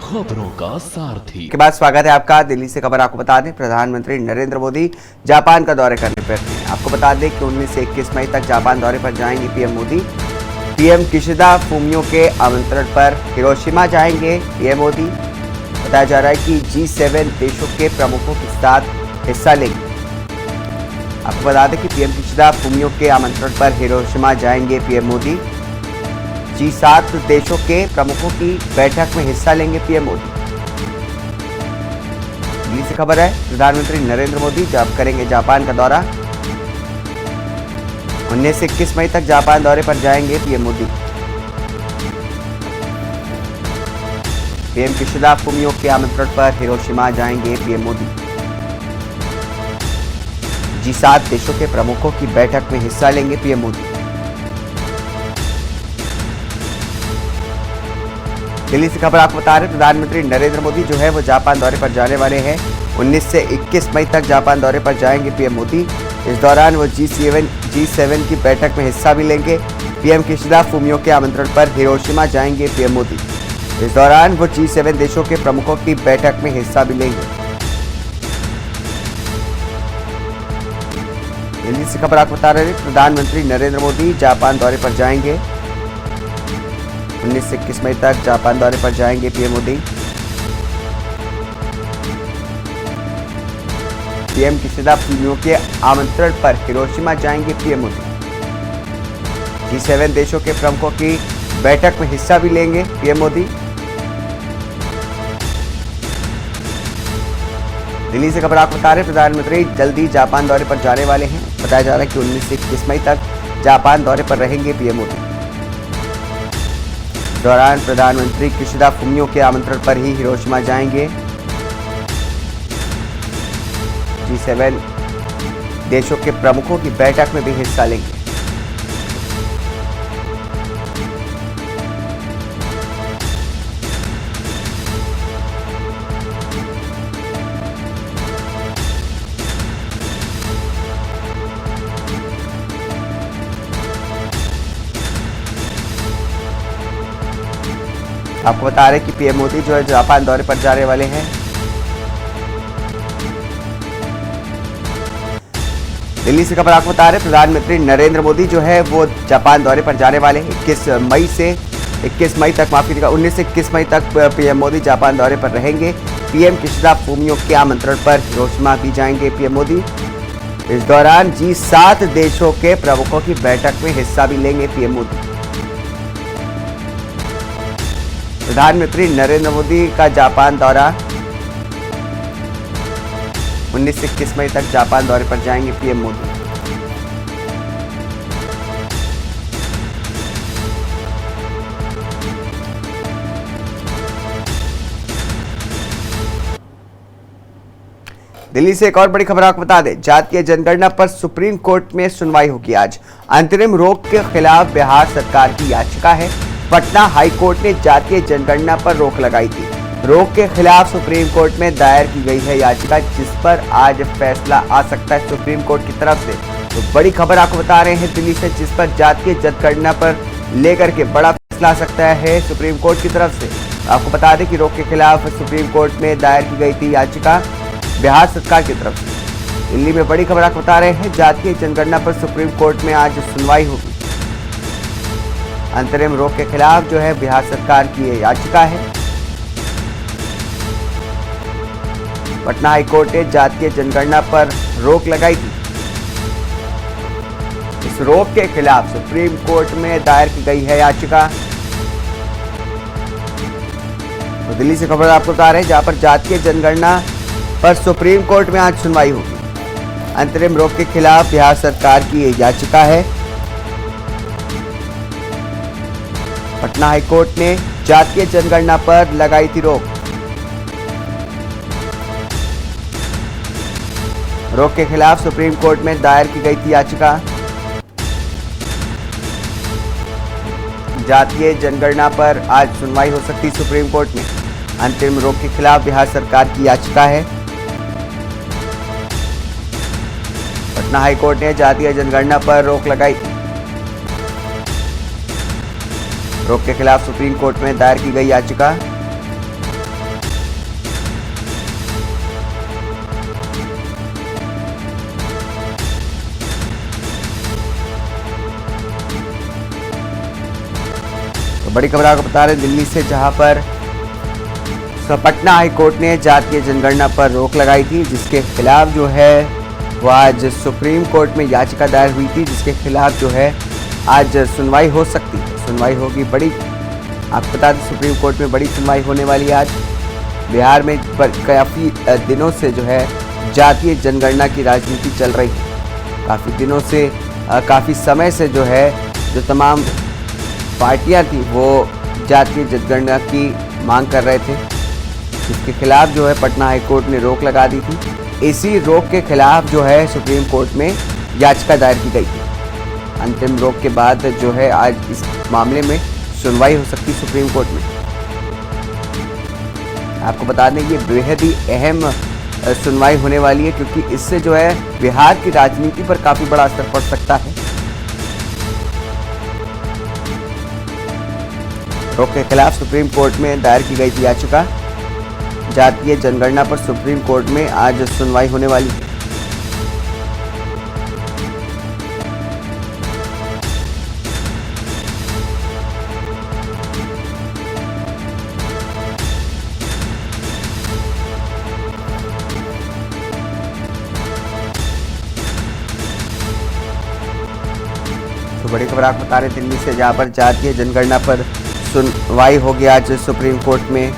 खबरों का सारथी। के बाद स्वागत है आपका। दिल्ली से खबर आपको बता दें, प्रधानमंत्री नरेंद्र मोदी जापान का दौरे करने पर हैं। आपको बता दें कि 19 से 21 मई तक जापान दौरे पर जाएंगे PM Modi. PM Kishida Fumio के आमंत्रण पर हिरोशिमा जाएंगे पीएम मोदी। बताया जा रहा है कि G7 देशों के प्रमुखों के साथ हिस्सा लेंगे। आपको बता दें कि पीएम किशिदा फुमियो के आमंत्रण पर हिरोशिमा जाएंगे पीएम मोदी। G7 देशों के प्रमुखों की बैठक में हिस्सा लेंगे पीएम मोदी। दिल्ली से खबर है, प्रधानमंत्री नरेंद्र मोदी जब करेंगे जापान का दौरा। 19 से 21 मई तक जापान दौरे पर जाएंगे PM Modi. PM Kishida Fumio के आमंत्रण पर हिरोशिमा जाएंगे पीएम मोदी। G7 देशों के प्रमुखों की बैठक में हिस्सा लेंगे पीएम मोदी। दिल्ली से खबर आपको बता रहे, प्रधानमंत्री नरेंद्र मोदी जो है वो जापान दौरे पर जाने वाले हैं। 19 से 21 मई तक जापान दौरे पर जाएंगे पीएम मोदी। इस दौरान वो G7 की बैठक में हिस्सा भी लेंगे। पीएम किशिदा फुमियो के आमंत्रण पर हिरोशिमा जाएंगे पीएम मोदी। इस दौरान वो G7 देशों के प्रमुखों की बैठक में हिस्सा भी लेंगे। दिल्ली से खबर आपको बता रहे हैं, प्रधानमंत्री नरेंद्र मोदी जापान दौरे पर जाएंगे। 19 से 21 मई तक जापान दौरे पर जाएंगे PM Modi. PM Kishida Fumio के आमंत्रण पर हिरोशिमा जाएंगे पीएम मोदी। G7 देशों के प्रमुखों की बैठक में हिस्सा भी लेंगे पीएम मोदी। दिल्ली से खबर आपको बता रहे, प्रधानमंत्री जल्दी जापान दौरे पर जाने वाले हैं। बताया जा रहा है कि 19 से 21 मई तक जापान दौरे पर रहेंगे पीएम मोदी। दौरान प्रधानमंत्री किशिदा फुमियो के आमंत्रण पर ही हिरोशिमा जाएंगे। G7 देशों के प्रमुखों की बैठक में भी हिस्सा लेंगे। आपको बता रहे कि पीएम मोदी जो है जापान दौरे पर जाने वाले हैं। दिल्ली से खबर आपको बता रहे, प्रधानमंत्री नरेंद्र मोदी जो है वो जापान दौरे पर जाने वाले हैं। 21 मई तक 19 से 21 मई तक पीएम मोदी जापान दौरे पर रहेंगे। पीएम किशिदा फुमियो के आमंत्रण पर हिरोशिमा भी जाएंगे पीएम मोदी। इस दौरान G7 देशों के प्रमुखों की बैठक में हिस्सा भी लेंगे पीएम मोदी। प्रधानमंत्री नरेंद्र मोदी का जापान दौरा, 19 से 21 मई तक जापान दौरे पर जाएंगे पीएम मोदी। दिल्ली से एक और बड़ी खबर आपको बता दें, जातीय जनगणना पर सुप्रीम कोर्ट में सुनवाई होगी आज। अंतरिम रोक के खिलाफ बिहार सरकार की याचिका है। पटना हाई कोर्ट ने जातीय जनगणना पर रोक लगाई थी। रोक के खिलाफ सुप्रीम कोर्ट में दायर की गई है याचिका, जिस पर आज फैसला आ सकता है सुप्रीम कोर्ट की तरफ से। तो बड़ी खबर आपको बता रहे हैं दिल्ली से, जिस पर जातीय जनगणना पर लेकर के बड़ा फैसला आ सकता है सुप्रीम कोर्ट की तरफ से। आपको बता दें कि रोक के खिलाफ सुप्रीम कोर्ट में दायर की गई थी याचिका बिहार सरकार की तरफ से। दिल्ली में बड़ी खबर आपको बता रहे हैं, जातीय जनगणना पर सुप्रीम कोर्ट में आज सुनवाई होगी। अंतरिम रोक के खिलाफ जो है बिहार सरकार की ये याचिका है। पटना हाईकोर्ट ने जातीय जनगणना पर रोक लगाई थी। इस रोक के खिलाफ सुप्रीम कोर्ट में दायर की गई है याचिका। तो दिल्ली से खबर आपको बता रहे हैं, जहां पर जातीय जनगणना पर सुप्रीम कोर्ट में आज सुनवाई होगी। अंतरिम रोक के खिलाफ बिहार सरकार की ये याचिका है। पटना हाईकोर्ट ने जातीय जनगणना पर लगाई थी रोक। रोक के खिलाफ सुप्रीम कोर्ट में दायर की गई थी याचिका। जातीय जनगणना पर आज सुनवाई हो सकती सुप्रीम कोर्ट में। अंतरिम रोक के खिलाफ बिहार सरकार की याचिका है। पटना हाईकोर्ट ने जातीय जनगणना पर रोक लगाई थी। रोक के खिलाफ सुप्रीम कोर्ट में दायर की गई याचिका। तो बड़ी खबर आपको बता रहे हैं दिल्ली से, जहां पर पटना हाईकोर्ट ने जातीय जनगणना पर रोक लगाई थी, जिसके खिलाफ जो है वो आज सुप्रीम कोर्ट में याचिका दायर हुई थी, जिसके खिलाफ जो है आज सुनवाई हो सकती है। सुनवाई होगी बड़ी, आपको बता दें सुप्रीम कोर्ट में बड़ी सुनवाई होने वाली है आज। बिहार में काफ़ी दिनों से जो है जातीय जनगणना की राजनीति चल रही है। काफ़ी दिनों से काफ़ी समय से जो है जो तमाम पार्टियां थी वो जातीय जनगणना की मांग कर रहे थे, जिसके खिलाफ जो है पटना हाईकोर्ट ने रोक लगा दी थी। इसी रोक के खिलाफ जो है सुप्रीम कोर्ट में याचिका दायर की गई थी। अंतिम रोक के बाद जो है आज इस मामले में सुनवाई हो सकती सुप्रीम कोर्ट में। आपको बता दें ये बेहद ही अहम सुनवाई होने वाली है, क्योंकि इससे जो है बिहार की राजनीति पर काफी बड़ा असर पड़ सकता है। रोक के खिलाफ सुप्रीम कोर्ट में दायर की गई थी याचिका। जातीय जनगणना पर सुप्रीम कोर्ट में आज सुनवाई होने वाली है। तो बड़ी खबर आपको बता रहे दिल्ली से, जहां पर जातीय जनगणना पर सुनवाई होगी आज सुप्रीम कोर्ट में,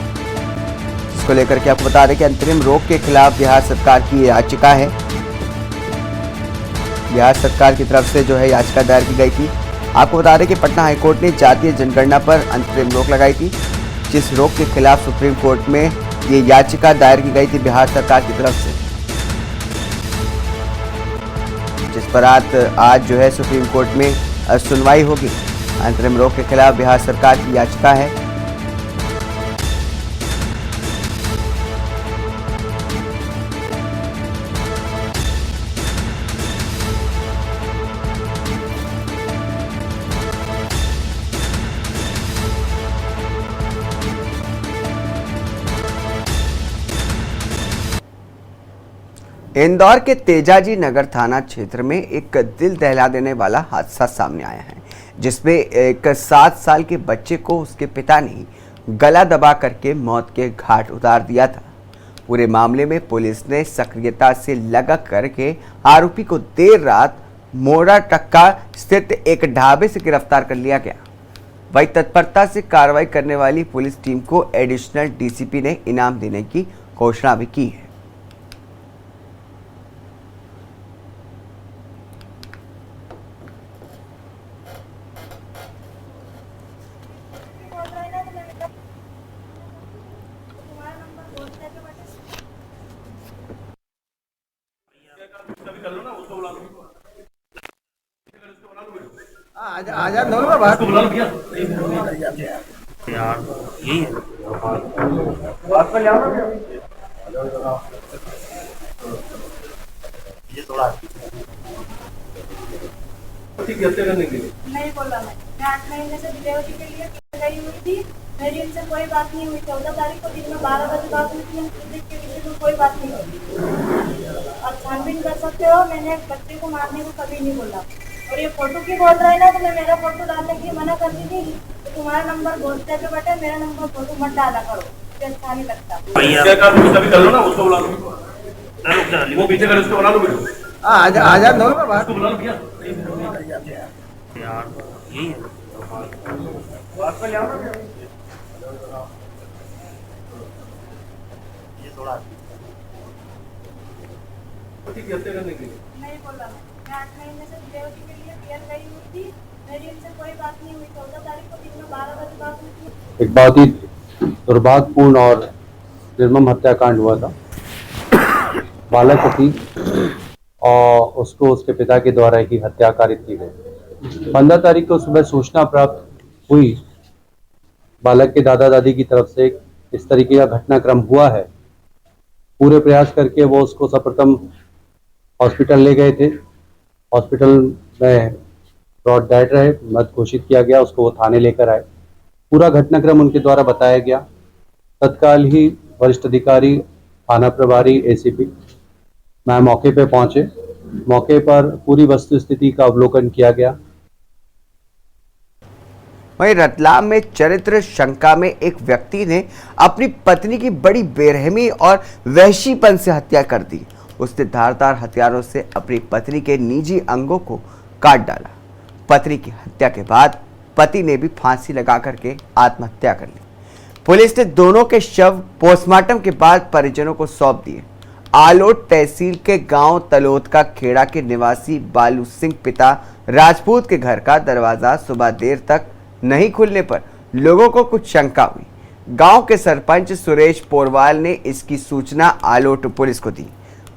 जिसको लेकर के आपको बता दें कि अंतरिम रोक के खिलाफ बिहार सरकार की याचिका है। बिहार सरकार की तरफ से जो है याचिका दायर की गई थी। आपको बता दें कि पटना हाईकोर्ट ने जातीय जनगणना पर अंतरिम रोक लगाई थी, जिस रोक के खिलाफ सुप्रीम कोर्ट में ये याचिका दायर की गई थी बिहार सरकार की तरफ से, जिस पर आज जो है सुप्रीम कोर्ट में सुनवाई होगी। अंतरिम रोक के खिलाफ बिहार सरकार की याचिका है। इंदौर के तेजाजी नगर थाना क्षेत्र में एक दिल दहला देने वाला हादसा सामने आया है, जिसमें एक 7 साल के बच्चे को उसके पिता ने गला दबा करके मौत के घाट उतार दिया था। पूरे मामले में पुलिस ने सक्रियता से लगा करके आरोपी को देर रात मोड़ा टक्का स्थित एक ढाबे से गिरफ्तार कर लिया गया। वही तत्परता से कार्रवाई करने वाली पुलिस टीम को एडिशनल डीसीपी ने इनाम देने की घोषणा भी की है। आजाद नौल का बात यार यही है। ये थोड़ा नहीं बोला मैं 8 महीने से डिलीवरी के लिए गई हुई थी। मेरी इनसे कोई बात नहीं हुई। 14 तारीख को दिन में 12 बजे बात हुई थी। के विषय में कोई बात नहीं हुई। और छानबीन कर सकते हो, मैंने एक बच्चे को मारने को कभी नहीं बोला। और ये फोटो की बोल रहे ना, तो मैं मेरा फोटो डालने की मना करती थी। तो तुम्हारा नंबर बोलते पे बेटा, मेरा नंबर फोटो मत डाला करो, मुझे अच्छा नहीं लगता। कर लो ना, उसको बुला लो। वो पीछे कर, उसको बुला लो वीडियो। आजाद नौल का बात यार यही है। ये थोड़ा नहीं बोला मैं 8 महीने से डिलीवरी के लिए पियर गई हुई थी। मेरी इनसे कोई बात नहीं हुई। 14 तारीख को दिन में 12 बजे बात हुई थी। एक बहुत ही दुर्भाग्यपूर्ण और निर्मम हत्याकांड हुआ था। बालक थी और उसको उसके पिता के द्वारा ही हत्या कारित की गई। 15 तारीख को सुबह सूचना प्राप्त हुई बालक के दादा दादी की तरफ से इस तरीके का घटनाक्रम हुआ है। पूरे प्रयास करके वो उसको सर्वप्रथम हॉस्पिटल ले गए थे। हॉस्पिटल में ब्रॉड डेड रहे, मृत घोषित किया गया। उसको वो थाने लेकर आए। पूरा घटनाक्रम उनके द्वारा बताया गया। तत्काल ही वरिष्ठ अधिकारी, थाना प्रभारी, एसीपी मैं मौके पे पहुंचे। मौके पर पूरी वस्तु स्थिति का अवलोकन किया गया। वहीं रतलाम में चरित्र शंका में एक व्यक्ति ने अपनी पत्नी की बड़ी बेरहमी और वहशीपन से हत्या कर दी। उसने धारदार हथियारों से अपनी पत्नी के निजी अंगों को काट डाला। पत्नी की हत्या के बाद पति ने भी फांसी लगा करके आत्महत्या कर ली। पुलिस ने दोनों के शव पोस्टमार्टम के बाद परिजनों को सौंप दिए। आलोट तहसील के गांव तलोद का खेड़ा के निवासी बालू सिंह पिता राजपूत के घर का दरवाजा सुबह देर तक नहीं खुलने पर लोगों को कुछ शंका हुई। गांव के सरपंच सुरेश पोरवाल ने इसकी सूचना आलोट पुलिस को दी।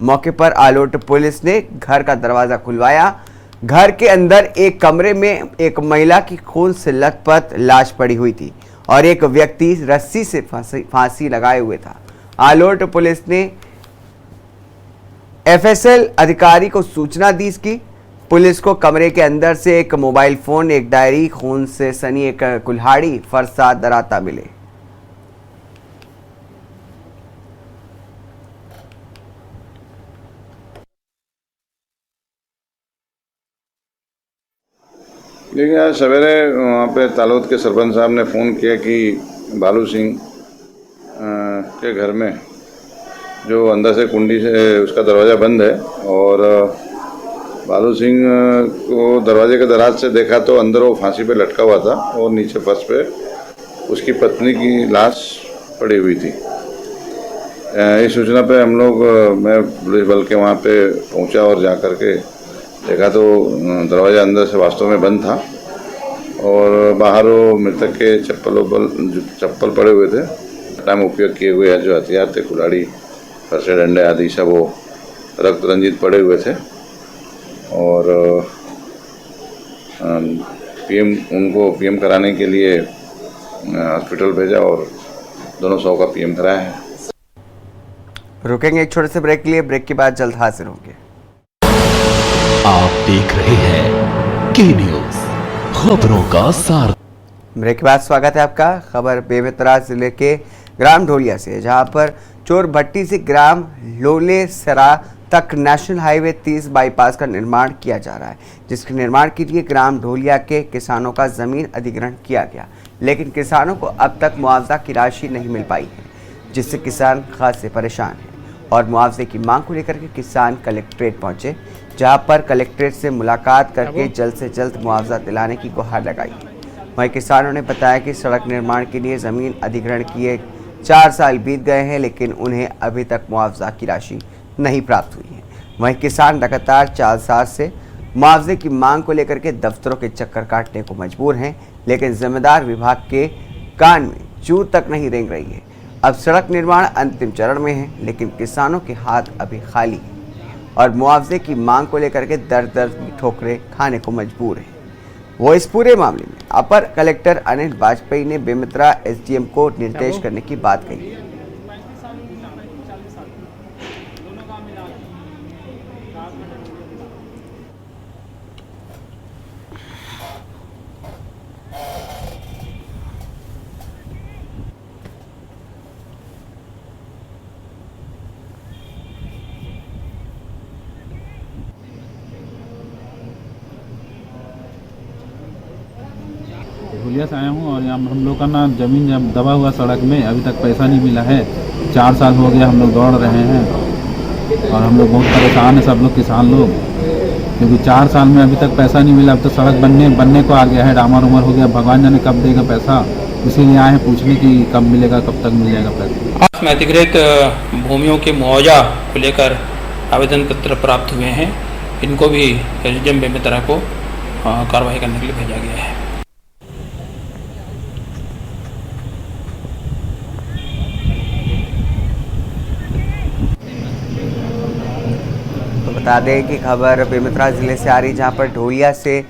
मौके पर आलोट पुलिस ने घर का दरवाजा खुलवाया। घर के अंदर एक कमरे में एक महिला की खून से लथपथ लाश पड़ी हुई थी और एक व्यक्ति रस्सी से फांसी लगाए हुए था। आलोट पुलिस ने एफएसएल अधिकारी को सूचना दी इसकी। पुलिस को कमरे के अंदर से एक मोबाइल फोन, एक डायरी, खून से सनी एक कुल्हाड़ी, फरसा दराता मिले। देखिए, आज सवेरे वहाँ पे तालोद के सरपंच साहब ने फ़ोन किया कि बालू सिंह के घर में जो अंदर से कुंडी से उसका दरवाज़ा बंद है और बालू सिंह को दरवाजे के दराज से देखा तो अंदर वो फांसी पे लटका हुआ था और नीचे फर्श पे उसकी पत्नी की लाश पड़ी हुई थी। इस सूचना पे हम लोग मैं पुलिस बल के वहाँ पे पहुँचा और जा कर के देखा तो दरवाज़ा अंदर से वास्तव में बंद था और बाहर वो मृतक के चप्पल पड़े हुए थे। घटना में उपयोग किए हुए जो हथियार थे, कुल्हाड़ी, फरसे, डंडे आदि सब वो रक्त रंजित पड़े हुए थे और उनको पीएम कराने के लिए हॉस्पिटल भेजा और दोनों शव का पीएम कराया है। रुकेंगे एक छोटे से ब्रेक के लिए। ब्रेक के बाद जल्द हाजिर होंगे। आप देख रहे हैं के न्यूज, खबरों का सार। ब्रेक के बाद स्वागत है आपका। खबर बेमेतरा जिले के ग्राम ढोलिया से, जहां पर चोर भट्टी से ग्राम लोलेसरा तक नेशनल हाईवे 30 बाईपास का निर्माण किया जा रहा है, जिसके निर्माण के लिए ग्राम ढोलिया के किसानों का जमीन अधिग्रहण किया गया, लेकिन किसानों को अब तक मुआवजा की राशि नहीं मिल पाई है, जिससे किसान खासे परेशान हैं और मुआवजे की मांग को लेकर के किसान कलेक्ट्रेट पहुंचे, जहां पर कलेक्ट्रेट से मुलाकात करके जल्द से जल्द मुआवजा दिलाने की गुहार लगाई। वहीं किसानों ने बताया कि सड़क निर्माण के लिए ज़मीन अधिग्रहण किए 4 साल बीत गए हैं, लेकिन उन्हें अभी तक मुआवजा की राशि नहीं प्राप्त हुई है। वहीं किसान लगातार 4 साल से मुआवजे की मांग को लेकर के दफ्तरों के चक्कर काटने को मजबूर हैं, लेकिन जिम्मेदार विभाग के कान में जूं तक नहीं रेंग रही है। अब सड़क निर्माण अंतिम चरण में है, लेकिन किसानों के हाथ अभी खाली हैं और मुआवजे की मांग को लेकर के दर दर की ठोकरें खाने को मजबूर हैं। वो इस पूरे मामले में अपर कलेक्टर अनिल वाजपेयी ने बेमेतरा एसडीएम को निर्देश करने की बात कही है। धुलिया से आया हूँ और यहाँ हम लोग का ना जमीन जब दबा हुआ सड़क में अभी तक पैसा नहीं मिला है। 4 साल हो गया हम लोग दौड़ रहे हैं और हम लोग बहुत परेशान हैं, सब लोग किसान लोग, क्योंकि 4 साल में अभी तक पैसा नहीं मिला। अब तो सड़क बनने को आ गया है, डामर उमर हो गया, भगवान जाने कब देगा पैसा। इसीलिए आए हैं पूछने की कब मिलेगा, कब तक मिल जाएगा पैसा। आज में अधिकृत भूमियों के मुआवजा को लेकर आवेदन पत्र प्राप्त हुए हैं। इनको भी एसडीएम बेमेतरा को कार्रवाई करने के लिए भेजा गया है। बता दें कि खबर बेमेतरा ज़िले से आ रही, जहां पर ढोलिया से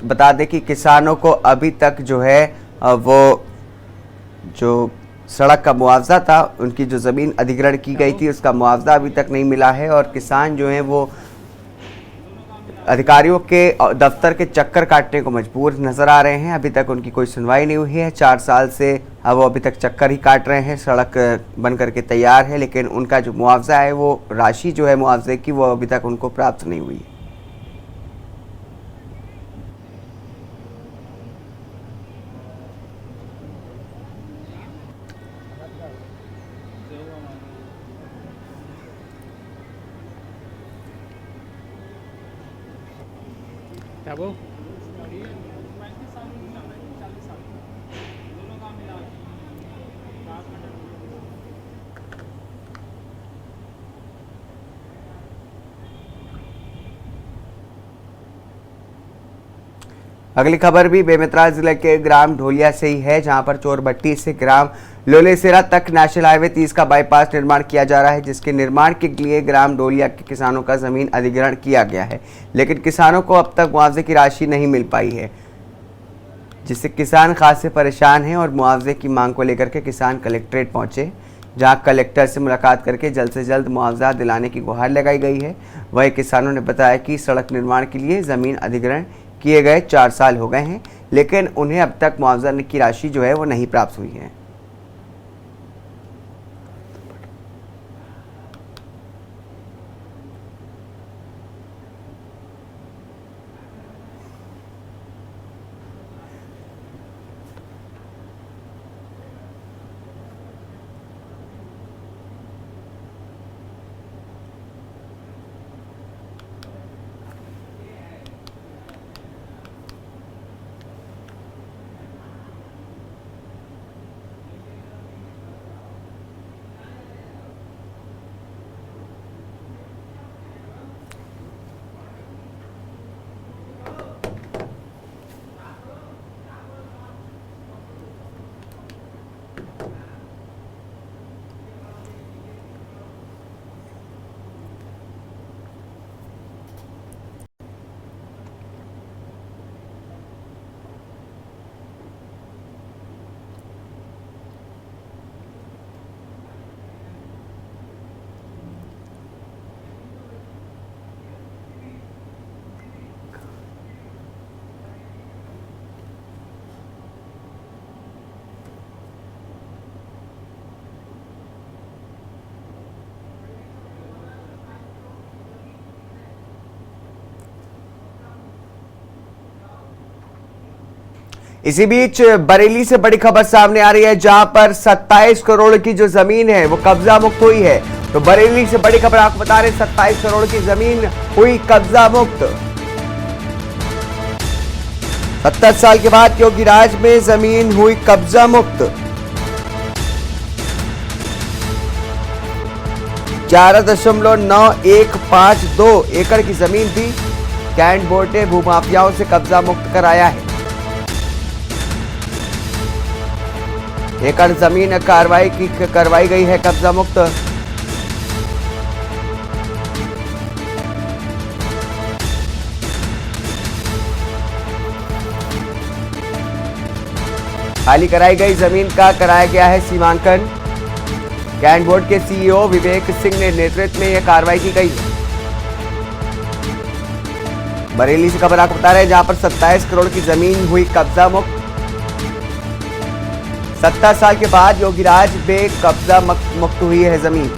बता दें कि किसानों को अभी तक जो है वो जो सड़क का मुआवजा था, उनकी जो ज़मीन अधिग्रहण की गई थी उसका मुआवजा अभी तक नहीं मिला है और किसान जो हैं वो अधिकारियों के दफ्तर के चक्कर काटने को मजबूर नज़र आ रहे हैं। अभी तक उनकी कोई सुनवाई नहीं हुई है। 4 साल से वो अभी तक चक्कर ही काट रहे हैं। सड़क बन करके तैयार है, लेकिन उनका जो मुआवजा है, वो राशि जो है मुआवजे की, वो अभी तक उनको प्राप्त नहीं हुई है। क्या वो अगली खबर भी बेमेतरा जिले के ग्राम ढोलिया से ही है, जहां पर चोरभट्टी से ग्राम लोलेसेरा तक नेशनल हाईवे 30 का बाईपास निर्माण किया जा रहा है, जिसके निर्माण के लिए ग्राम ढोलिया के किसानों का जमीन अधिग्रहण किया गया है, लेकिन किसानों को अब तक मुआवजे की राशि नहीं मिल पाई है, जिससे किसान खासे परेशान हैं और मुआवजे की मांग को लेकर के किसान कलेक्ट्रेट पहुंचे, जहां कलेक्टर से मुलाकात करके जल्द से जल्द मुआवजा दिलाने की गुहार लगाई गई है। वहीं किसानों ने बताया कि सड़क निर्माण के लिए ज़मीन अधिग्रहण किए गए 4 साल हो गए हैं, लेकिन उन्हें अब तक मुआवजा की राशि जो है वो नहीं प्राप्त हुई है। इसी बीच बरेली से बड़ी खबर सामने आ रही है, जहां पर 27 करोड़ की जो जमीन है वो कब्जा मुक्त हुई है। तो बरेली से बड़ी खबर आपको बता रहे, 27 करोड़ की जमीन हुई कब्जा मुक्त। 70 साल के बाद योगी राज में जमीन हुई कब्जा मुक्त। 11.9152 एकड़ की जमीन थी, कैंट बोर्ड ने भूमाफियाओं से कब्जा मुक्त कराया है। एकड़ जमीन करवाई गई है कब्जा मुक्त। खाली कराई गई जमीन का कराया गया है सीमांकन। कैंट बोर्ड के सीईओ विवेक सिंह ने नेतृत्व में यह कार्रवाई की गई है। बरेली से खबर आपको बता रहे हैं, जहां पर 27 करोड़ की जमीन हुई कब्जा मुक्त। 70 साल के बाद योगीराज बेकब्जा मुक्त हुई है जमीन।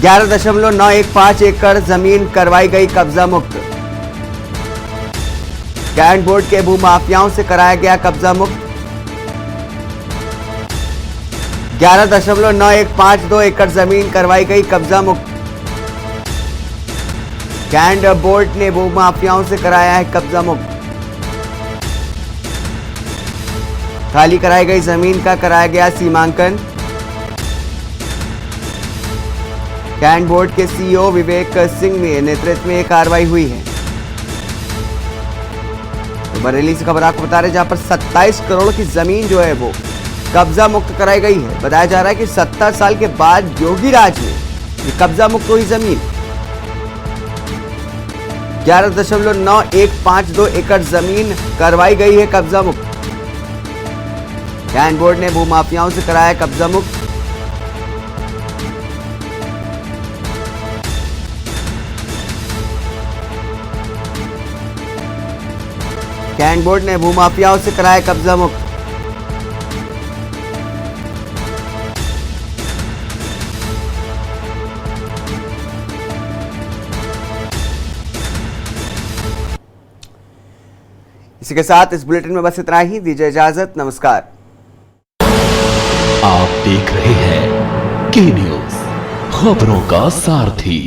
11.915 एकड़ जमीन करवाई गई कब्जा मुक्त। कैंट बोर्ड के भूमाफियाओं से कराया गया कब्जा मुक्त। 11.9152 एकड़ जमीन करवाई गई कब्जा मुक्त। कैंट बोर्ड ने भूमाफियाओं से कराया है कब्जा मुक्त। खाली कराई गई जमीन का कराया गया सीमांकन। कैंट बोर्ड के सीईओ विवेक सिंह ने नेतृत्व में कार्रवाई हुई है। तो बरेली से खबर आपको बता रहे हैं, जहां पर 27 करोड़ की जमीन जो है वो कब्जा मुक्त कराई गई है। बताया जा रहा है कि 70 साल के बाद योगीराज में ये कब्जा मुक्त हुई जमीन 11.9152 एकड़ जमीन करवाई गई है कब्जा मुक्त। कैंट बोर्ड ने भूमाफियाओं से कराया कब्जा मुक्त। कैंट बोर्ड ने भूमाफियाओं से कराया कब्जा मुक्त। इसी के साथ इस बुलेटिन में बस इतना ही। दीजिए इजाजत, नमस्कार। आप देख रहे हैं के न्यूज, खबरों का सारथी।